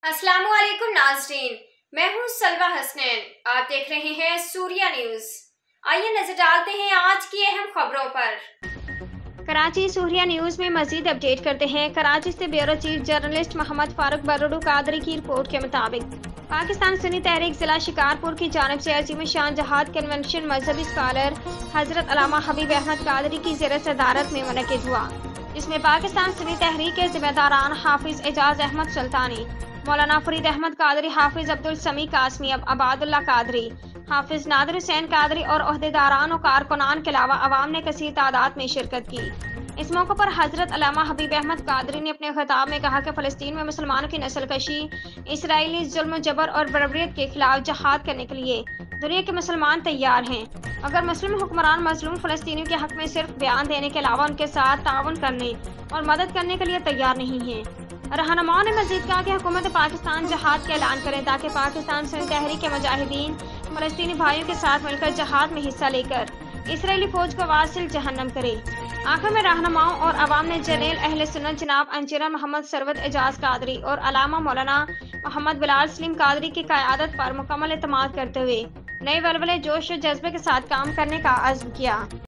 अस्सलाम वालेकुम नाज़रीन, मैं हूँ सलवा हसनैन। आप देख रहे हैं सूर्या न्यूज़। आइए नजर डालते हैं आज की अहम खबरों पर। कराची सूर्या न्यूज़ में मजीद अपडेट करते हैं। कराची से bureau chief journalist Mohammad Farooq Barodu Qadri की रिपोर्ट के मुताबिक पाकिस्तान सुन्नी तहरीक जिला शिकारपुर की जानिब से अजीम शान जहाद कन्वेंशन मजहबी स्कॉलर हजरत अल्लामा हबीब अहमद कादरी की ज़ेर सदारत में मुनक्किद हुआ, जिसमें पाकिस्तान सुन्नी तहरीक के जिम्मेदारान हाफिज एजाज अहमद सुल्तानी, मौलाना फरीद अहमद कादरी, हाफिज अब्दुल समी कासमी, अबादुल्ला कादरी, हाफिज नादिर हुसैन कादरी और ओहदेदारान और कारकुनान के अलावा अवाम ने कसीर तादाद में शिरकत की। इस मौके पर हजरत अल्लामा हबीब अहमद कादरी ने अपने खिताब में कहा कि फ़लस्तीन में मुसलमानों की नस्ल कशी, इसराइली जुल्म जबर और बर्बरियत के खिलाफ जहाद करने के लिए दुनिया के मुसलमान तैयार हैं, मगर मुस्लिम हुक्मरान मजलूम फ़लस्तीनियों के हक में सिर्फ बयान देने के अलावा उनके साथ ताउन करने और मदद करने के लिए तैयार नहीं हैं। रहनुमाओं ने मजीद कहा कि हुकूमत पाकिस्तान जहाद का ऐलान करें ताकि पाकिस्तान सुन्नी तहरीक के मुजाहिदीन फ़लस्तीनी भाइयों के साथ मिलकर जहाद में हिस्सा लेकर इसराइली फौज को वासिल जहन्नम करे। आखिर में रहनुमाओं और अवाम ने जनरल अहले सुन्नत जनाब इंजीनियर मोहम्मद सरवत एजाज कादरी और अलामा मौलाना मोहम्मद बिलाल सलीम कादरी की क़यादत पर मुकम्मल एतमाद करते हुए नए वलवले जोश और जज्बे के साथ काम करने का अज़्म किया।